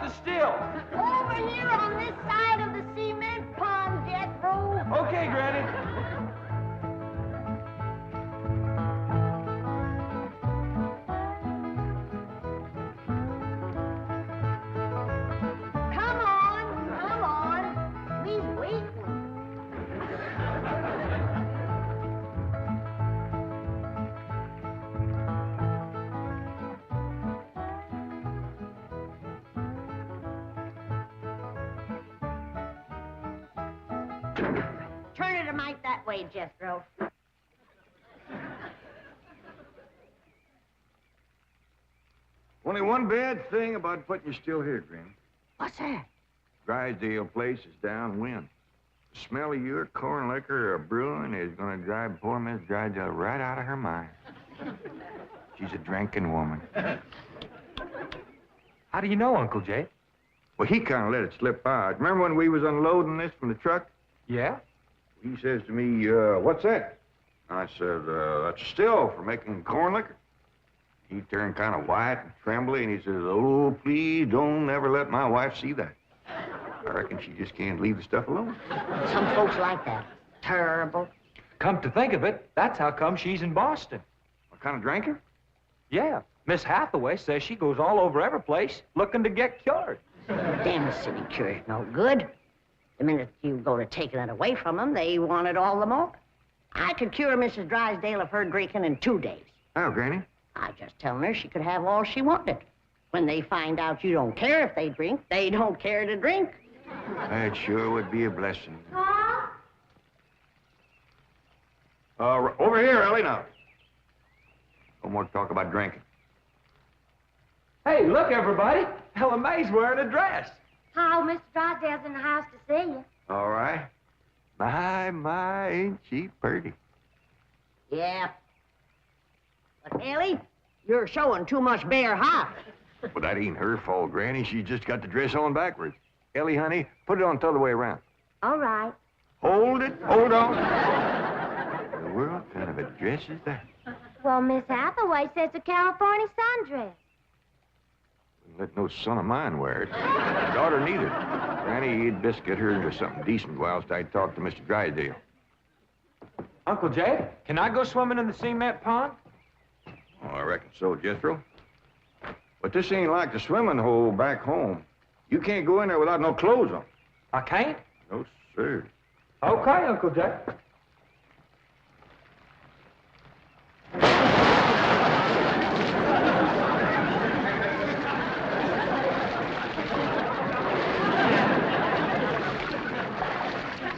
the still? Over here on this side of the cement pond, Jethro. Okay, Granny. Come on. He's waiting. Turn it a mite that way, Jethro. Only one bad thing about putting you still here, Granny. What's that? Drydale place is downwind. The smell of your corn liquor brewing is going to drive poor Miss Drydale right out of her mind. She's a drinking woman. How do you know, Uncle Jay? Well, he kind of let it slip out. Remember when we was unloading this from the truck? Yeah? He says to me, what's that? I said, that's a still for making corn liquor. He turned kind of white and trembly, and he says, oh, please don't ever let my wife see that. I reckon she just can't leave the stuff alone. Some folks like that. Terrible. Come to think of it, that's how come she's in Boston. What kind of drinker? Yeah. Miss Hathaway says she goes all over every place looking to get cured. Damn city cure's no good. The minute you go to taking it away from them, they want it all the more. I could cure Mrs. Drysdale of her drinking in 2 days. Oh, Granny. I just telling her she could have all she wanted. When they find out you don't care if they drink, they don't care to drink. That sure would be a blessing. Huh? Over here, Ellie, now. No more talk about drinking. Hey, look, everybody. Ella Mae's wearing a dress. How, Mr. Drysdale's in the house to see you. All right. My, ain't she pretty? Yeah. But, Ellie, you're showing too much bare hop. Well, that ain't her fault, Granny. She just got the dress on backwards. Ellie, honey, put it on the other way around. All right. Hold it. Hold on. The world kind of a dress is that? Well, Miss Hathaway says it's a California sundress. Wouldn't let no son of mine wear it. Daughter neither. Granny, you'd best get her into something decent whilst I talk to Mr. Drydale. Uncle Jay, can I go swimming in the cement pond? Oh, I reckon so, Jethro. But this ain't like the swimming hole back home. You can't go in there without no clothes on. I can't? No, sir. Okay, Uncle Jay.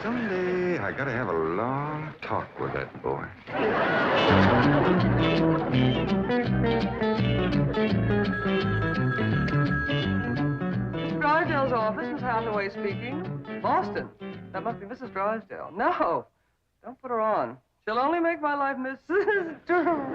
Someday I gotta have a long talk with that boy. Mr. Drysdale's office, Miss Hathaway speaking. Boston. That must be Mrs. Drysdale. No, don't put her on. She'll only make my life Mrs. Drysdale.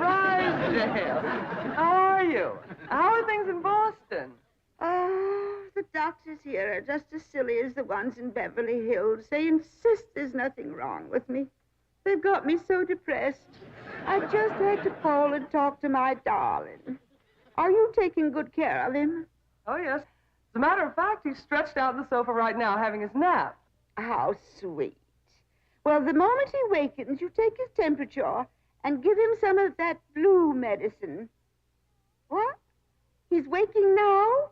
How are you? How are things in Boston? Oh, the doctors here are just as silly as the ones in Beverly Hills. They insist there's nothing wrong with me. They've got me so depressed. I just had to call and talk to my darling. Are you taking good care of him? Oh, yes. As a matter of fact, he's stretched out on the sofa right now having his nap. How sweet. Well, the moment he wakens, you take his temperature and give him some of that blue medicine. What? He's waking now?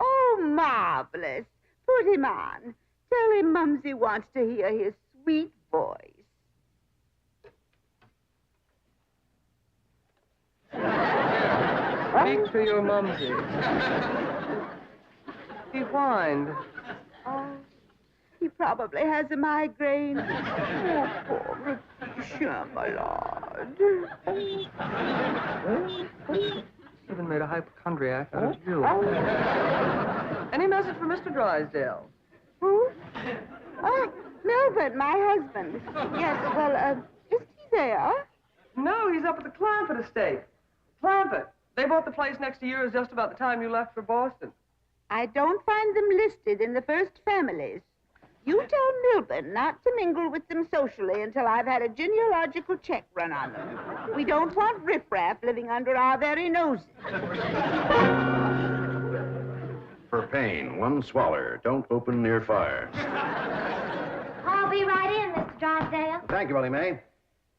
Oh, marvelous. Put him on. Tell him Mumsy wants to hear his sweet voice. Speak to your mumsy. He whined. Oh, he probably has a migraine. Oh, poor Monsieur, my lord. Even made a hypochondriac out of you. Any message for Mr. Drysdale? Who? Oh, Melvin, my husband. Yes, well, is he there? No, he's up at the Clampett estate. Clampett. They bought the place next to yours just about the time you left for Boston. I don't find them listed in the first families. You tell Milburn not to mingle with them socially until I've had a genealogical check run on them. We don't want riffraff living under our very noses. For for pain. One swaller. Don't open near fire. I'll be right in, Mr. Drydale. Thank you, Ellie Mae.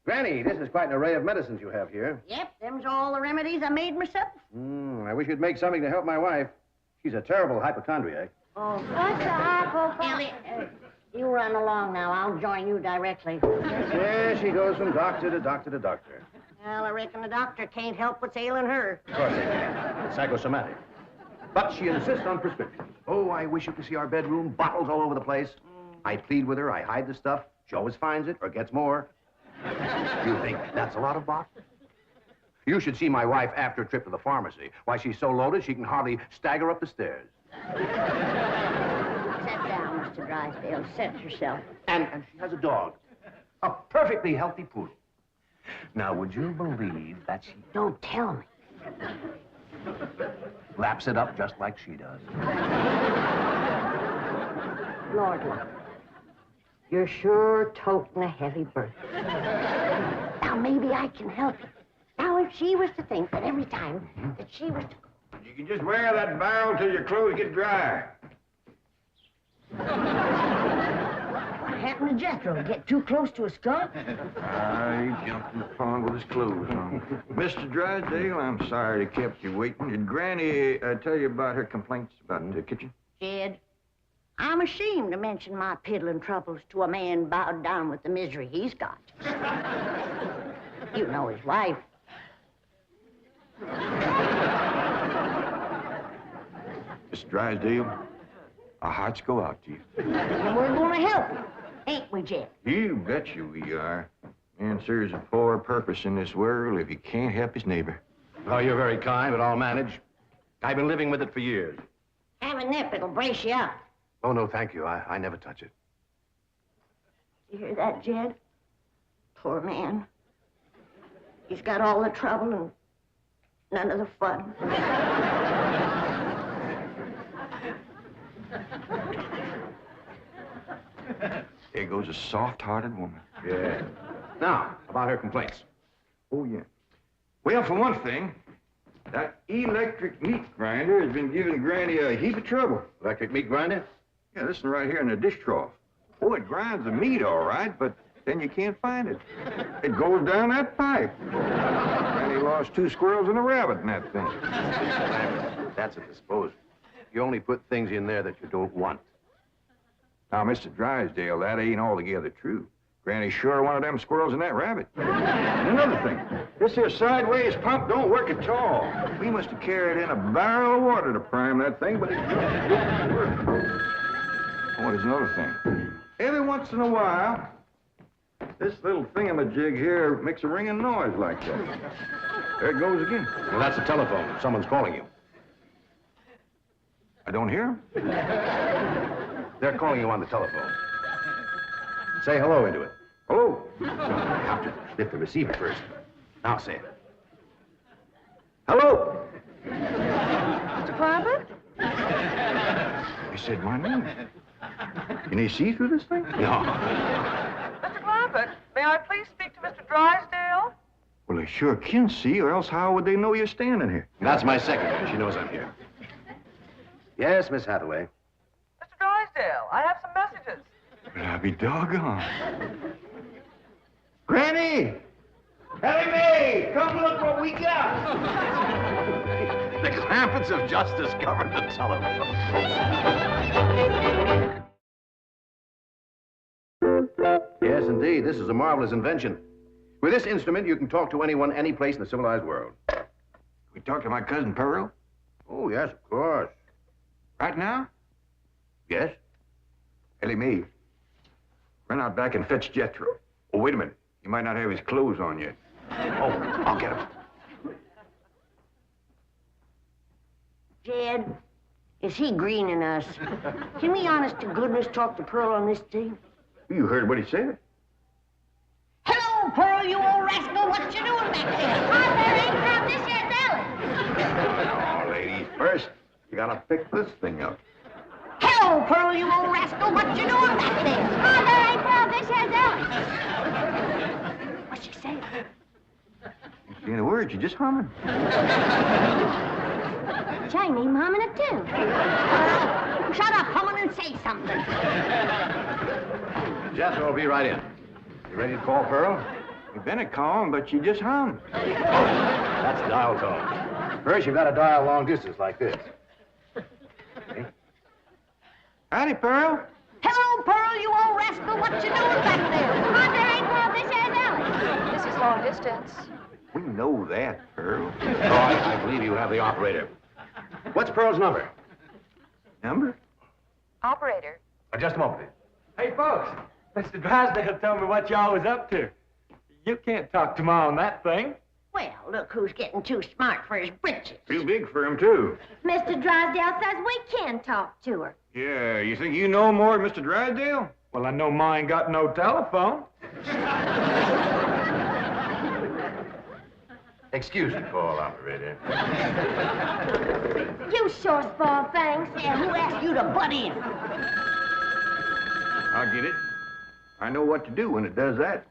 Granny, this is quite an array of medicines you have here. Yep, them's all the remedies I made myself. I wish you'd make something to help my wife. She's a terrible hypochondriac. Oh, What's the hypochondriac? Ellie, you run along now. I'll join you directly. Yeah, she goes from doctor to doctor to doctor. Well, I reckon the doctor can't help what's ailing her. Of course they can. It's psychosomatic. But she insists on prescriptions. Oh, I wish you could see our bedroom. Bottles all over the place. I plead with her. I hide the stuff. She always finds it or gets more. You think that's a lot of bottles? You should see my wife after a trip to the pharmacy. Why, she's so loaded she can hardly stagger up the stairs. Sit down, Mr. Drysdale. Set yourself. And she has a dog. A perfectly healthy poodle. Now, would you believe that she Don't tell me. laps it up just like she does? Lord, look. You're sure toting a heavy burden. Now, maybe I can help you. Now, if she was to think that every time that she was to... You can just wear that barrel till your clothes get dry. What happened to Jethro? Get too close to a skunk? He jumped in the pond with his clothes on. Mr. Drydale, I'm sorry to kept you waiting. Did Granny tell you about her complaints about the kitchen? Jed, I'm ashamed to mention my piddling troubles to a man bowed down with the misery he's got. You know his wife. Mr. Drysdale, our hearts go out to you. And we're gonna help him, ain't we, Jed? You betcha we are. Man serves a poor purpose in this world if he can't help his neighbor. Oh, you're very kind, but I'll manage. I've been living with it for years. Have a nip, it'll brace you up. Oh, no, thank you. I never touch it. You hear that, Jed? Poor man. He's got all the trouble and none of the fun. There goes a soft-hearted woman. Yeah. Now, about her complaints. Oh, yeah. Well, for one thing, that electric meat grinder has been giving Granny a heap of trouble. Electric meat grinder? Yeah, listen right here in the dish trough. Oh, it grinds the meat all right, but then you can't find it. It goes down that pipe. Granny lost 2 squirrels and a rabbit in that thing. That's a disposal. You only put things in there that you don't want. Now, Mr. Drysdale, that ain't altogether true. Granny sure wanted them squirrels and that rabbit. And another thing, this here sideways pump don't work at all. We must have carried in a barrel of water to prime that thing, but it don't work. Oh, there's another thing. Every once in a while, this little thingamajig here makes a ringing noise like that. There it goes again. Well, that's the telephone. Someone's calling you. I don't hear him. They're calling you on the telephone. Say hello into it. Hello. You have to lift the receiver first. Now say it. Hello. Mr. Clampett? He said my name. Can he see through this thing? No. Mr. Clampett, may I please speak to Mr. Drysdale? Well, they sure can see, or else how would they know you're standing here? That's my secretary. She knows I'm here. Yes, Miss Hathaway. Mr. Drysdale, I have some messages. Well, I'll be doggone. Granny! Ellie Mae! Come look what we got! The Clampetts have just discovered the telephone. Yes, indeed. This is a marvelous invention. With this instrument, you can talk to anyone, any place in the civilized world. We talk to my cousin Pearl? Oh, yes, of course. Right now? Yes? Ellie Mae, run out back and fetch Jethro. Oh, wait a minute. He might not have his clothes on yet. Oh, I'll get him. Jed, is he greening us? Can we honest to goodness talk to Pearl on this thing? You heard what he said. Hello, Pearl, you old rascal. What you doing back there? Oh, there ain't crowd. This here's Ellen. Oh, ladies, first, you gotta pick this thing up. Hello, Pearl, you old rascal. What you doing back there? Oh, there ain't crowd. This here's Ellen. What's she saying? You ain't saying a word, you're just humming. She ain't even humming a tune. Shut up, humming, and say something. Jethro will be right in. You ready to call Pearl? You've been a calm, but she just hummed. That's a dial tone. First, you've got to dial long distance like this. Okay. Howdy, Pearl. Hello, Pearl, you old rascal. What you doing back there? Come on, there ain't Pearl. This here's Ellie. This is long distance. We know that, Pearl. Oh, I believe you have the operator. What's Pearl's number? Number? Operator. Just a moment. Hey, folks, Mr. Drysdale told me what y'all was up to. You can't talk to Ma on that thing. Well, look who's getting too smart for his britches. Too big for him, too. Mr. Drysdale says we can talk to her. Yeah, you think you know more than Mr. Drydale? Well, I know Ma ain't got no telephone. Excuse me, call operator. You sure spoil things. Yeah, who asked you to butt in? I'll get it. I know what to do when it does that.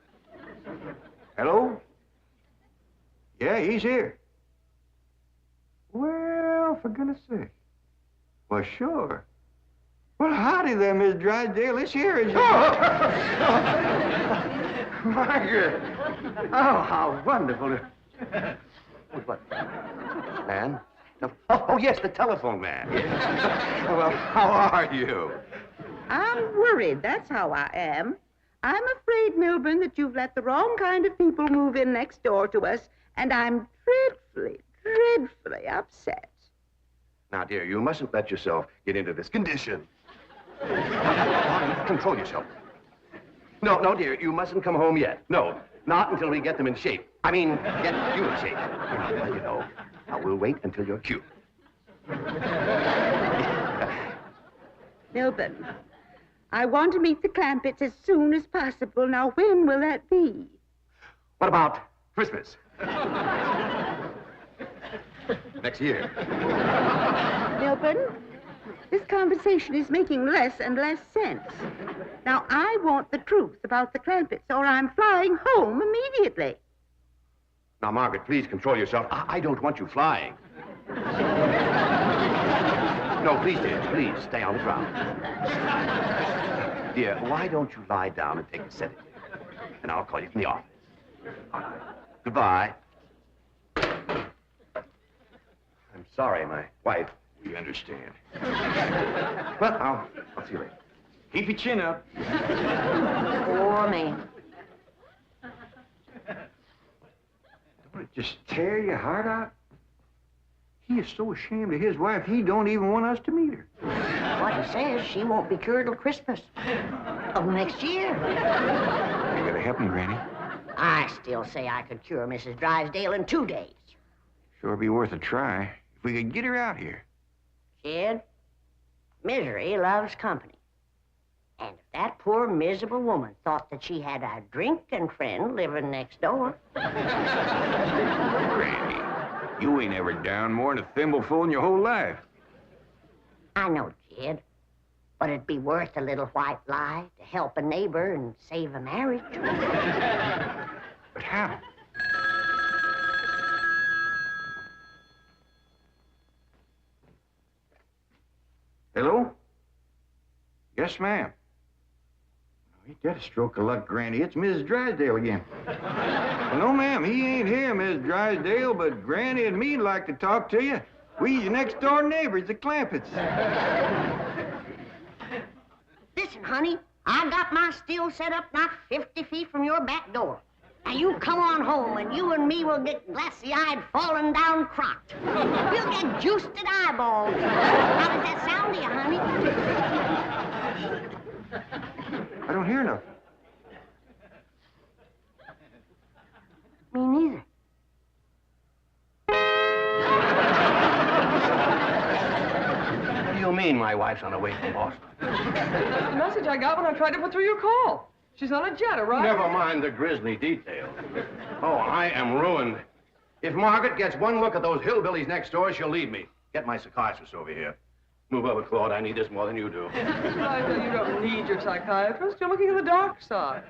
Hello? Yeah, he's here. Well, for goodness sake. Well, sure. Well, howdy there, Miss Drydale. This here is your... Margaret! Oh, how wonderful. What? Man? No. Oh, yes, the telephone man. Well, how are you? I'm worried, that's how I am. I'm afraid, Milburn, that you've let the wrong kind of people move in next door to us, and I'm dreadfully upset. Now, dear, you mustn't let yourself get into this condition. Control yourself. No, dear, you mustn't come home yet. No, not until we get them in shape. I mean, get you in shape. I'll let you know. Now, we'll wait until you're cute. Milburn, I want to meet the Clampetts as soon as possible. Now, when will that be? What about Christmas? Next year. Milburn, this conversation is making less and less sense. Now, I want the truth about the Clampetts, or I'm flying home immediately. Now, Margaret, please control yourself. I don't want you flying. No, please, dear, please, stay on the ground. Dear, why don't you lie down and take a sedative? And I'll call you from the office. All right. Goodbye. I'm sorry, my wife. We understand. Well, I'll see you later. Keep your chin up. Poor man. Don't it just tear your heart out? He is so ashamed of his wife, he don't even want us to meet her. What he says, she won't be cured till Christmas of next year. You gotta help me, Granny. I still say I could cure Mrs. Drysdale in 2 days. Sure be worth a try if we could get her out here. Kid, misery loves company. And if that poor, miserable woman thought that she had a drinking friend living next door... Granny, you ain't ever down more than a thimbleful in your whole life. I know, kid, but it'd be worth a little white lie to help a neighbor and save a marriage. But how? Hello? Yes, ma'am. Ain't that a stroke of luck, Granny? It's Mrs. Drysdale again. Well, no, ma'am, he ain't here, Mrs. Drysdale, but Granny and me'd like to talk to you. We's your next-door neighbors, the Clampetts. Listen, honey, I got my still set up not 50 feet from your back door. Now, you come on home, and you and me will get glassy-eyed, falling down crocked. We'll get juiced at eyeballs. How does that sound to you, honey? I don't hear nothing. Me neither. What do you mean my wife's on her way from Boston? That's the message I got when I tried to put through your call. She's on a jet, right? Never mind the grisly details. Oh, I am ruined. If Margaret gets one look at those hillbillies next door, she'll leave me. Get my psychiatrist over here. Move over, Claude. I need this more than you do. Drydale, you don't need your psychiatrist. You're looking at the dark side.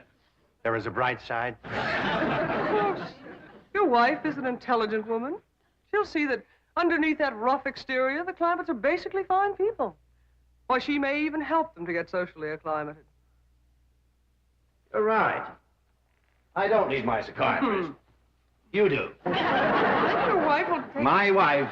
There is a bright side. Of course. Your wife is an intelligent woman. She'll see that Underneath that rough exterior, the Clampetts are basically fine people. Why, she may even help them to get socially acclimated. You're right. I don't need my psychiatrist. You do. Your wife will take... My wife,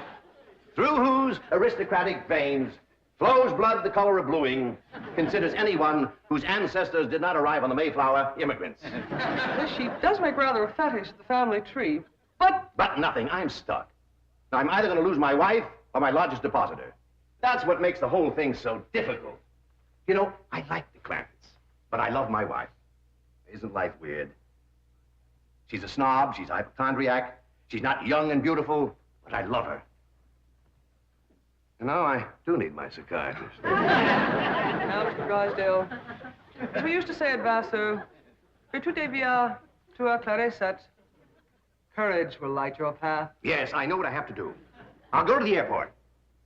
through whose aristocratic veins flows blood the color of bluing, considers anyone whose ancestors did not arrive on the Mayflower immigrants. Yes, she does make rather a fetish at the family tree, but... But nothing. I'm stuck. I'm either going to lose my wife or my largest depositor. That's what makes the whole thing so difficult. You know, I like the Clampetts, but I love my wife. Isn't life weird? She's a snob, she's a hypochondriac, she's not young and beautiful, but I love her. And now I do need my psychiatrist. Now, Mr. Drysdale, as we used to say at Vassar, que tout devient tout éclaircit. Courage will light your path. Yes, I know what I have to do. I'll go to the airport.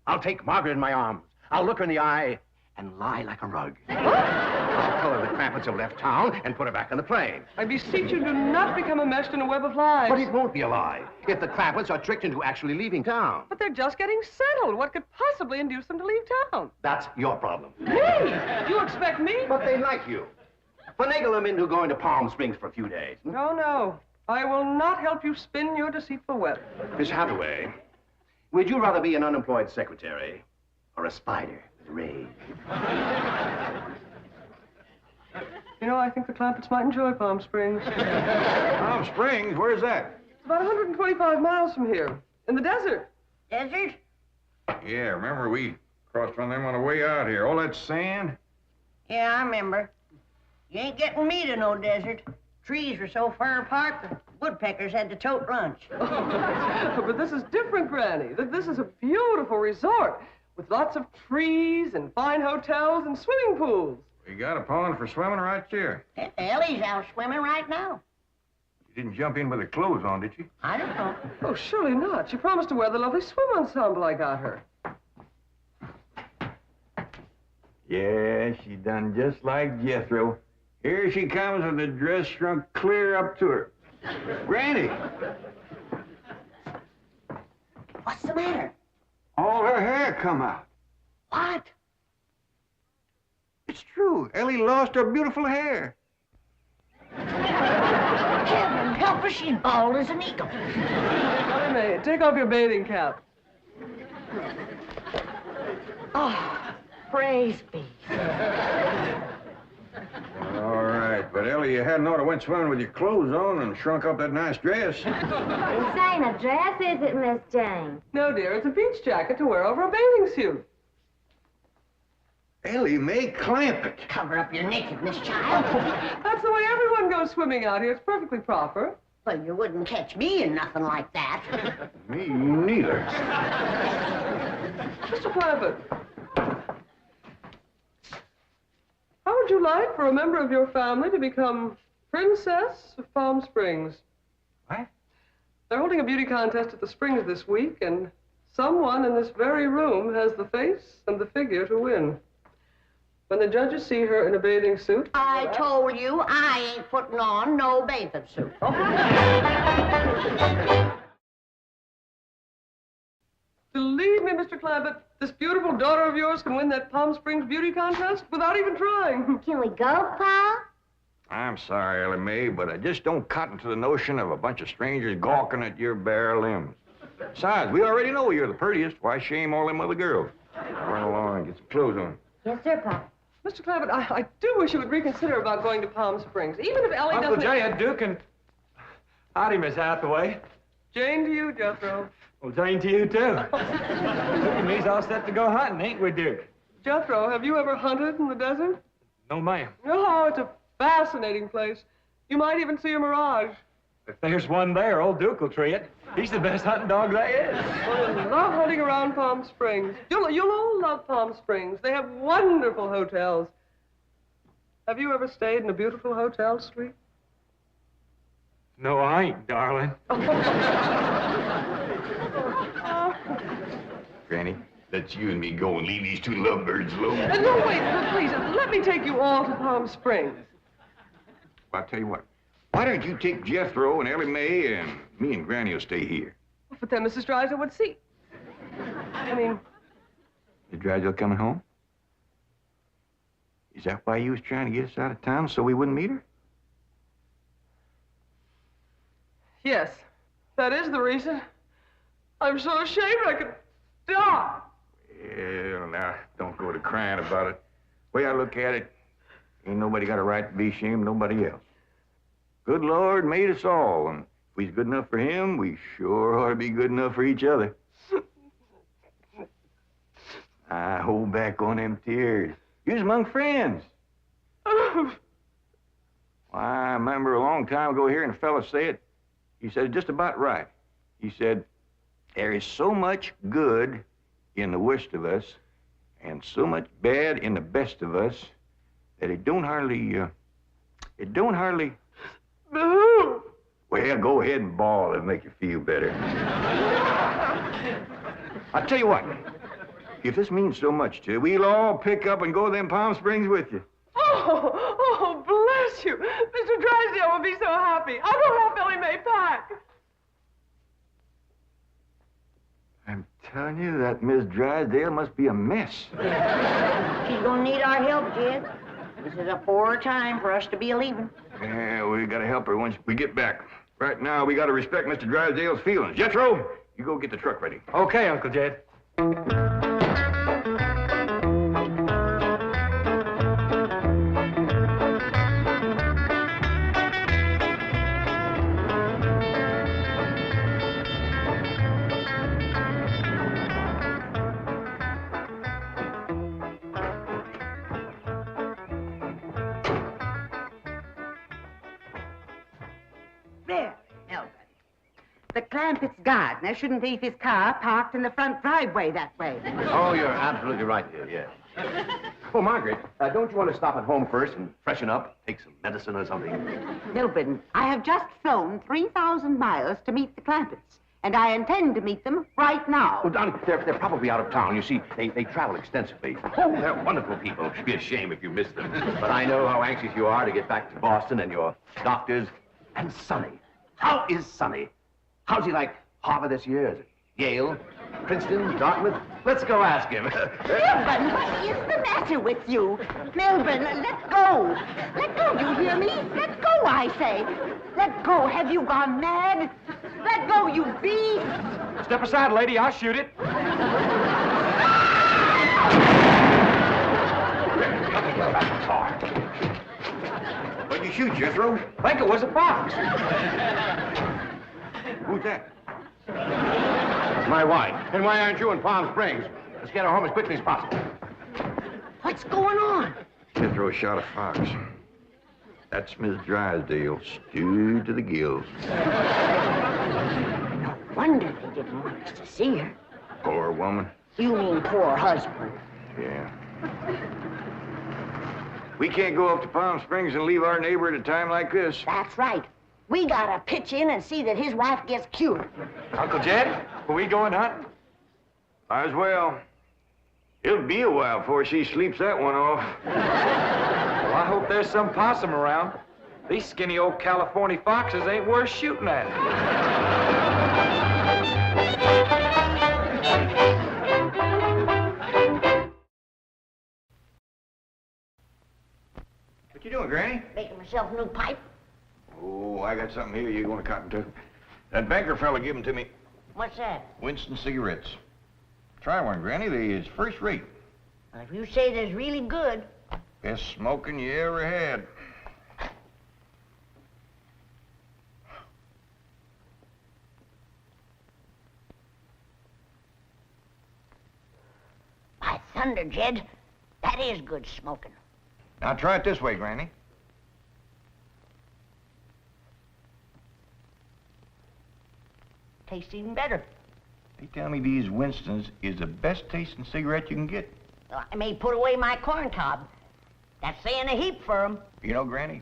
I'll take Margaret in my arms. I'll look her in the eye and lie like a rug. I'll tell her the Clampetts have left town and put her back on the plane. I beseech you, do not become enmeshed in a web of lies. But it won't be a lie if the Clampetts are tricked into actually leaving town. But they're just getting settled. What could possibly induce them to leave town? That's your problem. Me? You expect me? But they like you. Finagle them into going to Palm Springs for a few days. No, no. I will not help you spin your deceitful web. Miss Hathaway, would you rather be an unemployed secretary or a spider with rage? You know, I think the Clampetts might enjoy Palm Springs. Palm Springs? Where's that? It's about 125 miles from here, in the desert. Desert? Yeah, remember we crossed on them on the way out here. All that sand? Yeah, I remember. You ain't getting me to no desert. Trees were so far apart, the woodpeckers had to tote lunch. But this is different, Granny. This is a beautiful resort with lots of trees and fine hotels and swimming pools. We got a pond for swimming right here. Ellie's out swimming right now. You didn't jump in with her clothes on, did you? I don't know. Oh, surely not. She promised to wear the lovely swim ensemble I got her. Yeah, she done just like Jethro. Here she comes with the dress shrunk clear up to her. Granny! What's the matter? All her hair come out. What? It's true. Ellie lost her beautiful hair. Heaven help her, she's bald as an eagle. Ellie Mae, take off your bathing cap. Oh, praise be. All right, but Ellie, you hadn't ought to went swimming with your clothes on and shrunk up that nice dress. This ain't a dress, is it, Miss Jane? No, dear, it's a beach jacket to wear over a bathing suit. Ellie Mae Clampett. Cover up your nakedness, child. That's the way everyone goes swimming out here. It's perfectly proper. Well, you wouldn't catch me in nothing like that. Me neither. Mr. Clampett, how would you like for a member of your family to become Princess of Palm Springs? What? They're holding a beauty contest at the Springs this week, and someone in this very room has the face and the figure to win. When the judges see her in a bathing suit... I told you I ain't putting on no bathing suit. Believe me, Mr. Clampett, this beautiful daughter of yours can win that Palm Springs beauty contest without even trying. Can we go, Pa? I'm sorry, Ellie Mae, but I just don't cotton to the notion of a bunch of strangers gawking at your bare limbs. Besides, we already know you're the prettiest. Why shame all them other girls? Run along and get some clothes on. Yes, sir, Pa. Mr. Clampett, I do wish you would reconsider about going to Palm Springs, even if Ellie Uncle doesn't... Jay, Duke, and... Howdy, Miss Hathaway. Jane to you, Jethro. Well, Jane to you, too. Duke and me's all set to go hunting, ain't we, Duke? Jethro, have you ever hunted in the desert? No, ma'am. Oh, it's a fascinating place. You might even see a mirage. If there's one there, old Duke will tree it. He's the best hunting dog there is. Well, I love hunting around Palm Springs. You'll all love Palm Springs. They have wonderful hotels. Have you ever stayed in a beautiful hotel suite? No, I ain't, darling. Granny, let's you and me go and leave these two lovebirds alone. No, wait, please, let me take you all to Palm Springs. I'll tell you what. Why don't you take Jethro and Ellie Mae and me and Granny will stay here? But then Mrs. Drydale would see. I mean, Is Drydale coming home? Is that why you was trying to get us out of town so we wouldn't meet her? yes, that is the reason. I'm so ashamed I could die. Well, now, don't go to crying about it. The way I look at it, ain't nobody got a right to be ashamed of nobody else. Good Lord made us all, and if we's good enough for him, we sure ought to be good enough for each other. I hold back on them tears. You was among friends. Well, I remember a long time ago hearing a fella say it. He said it just about right. He said, there is so much good in the worst of us and so much bad in the best of us that it don't hardly... Boo! Well, go ahead and bawl. It'll make you feel better. I'll tell you what. If this means so much to you, we'll all pick up and go to them Palm Springs with you. Oh, bless you. Mr. Drysdale will be so happy. I'll go help Billy Mae pack. I'm telling you, that Miss Drydale must be a mess. She's gonna need our help, Jed. This is a poor time for us to be a-leaving. Yeah, we gotta help her once we get back. Right now, we gotta respect Mr. Drysdale's feelings. Jethro, you go get the truck ready. Okay, Uncle Jed. There, nobody. The Clampetts gardener shouldn't leave his car parked in the front driveway that way. Oh, you're absolutely right, dear, yes. Oh, Margaret, don't you want to stop at home first and freshen up? Take some medicine or something? Milburn, I have just flown 3,000 miles to meet the Clampetts, and I intend to meet them right now. Oh, Donnie, they're probably out of town. You see, they travel extensively. Oh, they're wonderful people. It'd be a shame if you missed them. But I know how anxious you are to get back to Boston and your doctors. And Sonny. How is Sonny? How's he like Harvard this year? Is it Yale? Princeton? Dartmouth? Let's go ask him. Milburn, what is the matter with you? Milburn, let go. Let go, you hear me? Let go, I say. Let go. Have you gone mad? Let go, you beast. Step aside, lady. I'll shoot it. What'd you shoot, Jethro? I think it was a fox. Who's that? My wife. And why aren't you in Palm Springs? Let's get her home as quickly as possible. What's going on? Jethro shot a fox. That's Miss Drysdale, stewed to the gills. No wonder they didn't want us to see her. Poor woman. You mean poor husband. Yeah. We can't go up to Palm Springs and leave our neighbor at a time like this. That's right. We gotta pitch in and see that his wife gets cured. Uncle Jed, are we going hunting? Might as well. It'll be a while before she sleeps that one off. Well, I hope there's some possum around. These skinny old California foxes ain't worth shooting at. What you doing, Granny? Making myself a new pipe. Oh, I got something here you're going to cotton to. That banker fella gave them to me. What's that? Winston cigarettes. Try one, Granny. They is first rate. Well, if you say they're really good. Best smoking you ever had. By thunder, Jed, that is good smoking. Now try it this way, Granny. Tastes even better. They tell me these Winstons is the best tasting cigarette you can get. Well, I may put away my corn cob. That's saying a heap for 'em. You know, Granny,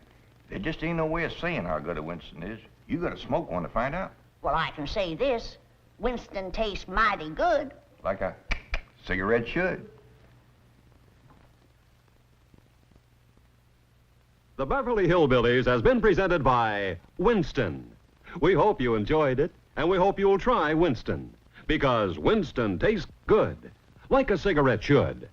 there just ain't no way of saying how good a Winston is. You gotta smoke one to find out. Well, I can say this. Winston tastes mighty good. Like a cigarette should. The Beverly Hillbillies has been presented by Winston. We hope you enjoyed it, and we hope you'll try Winston. Because Winston tastes good, like a cigarette should.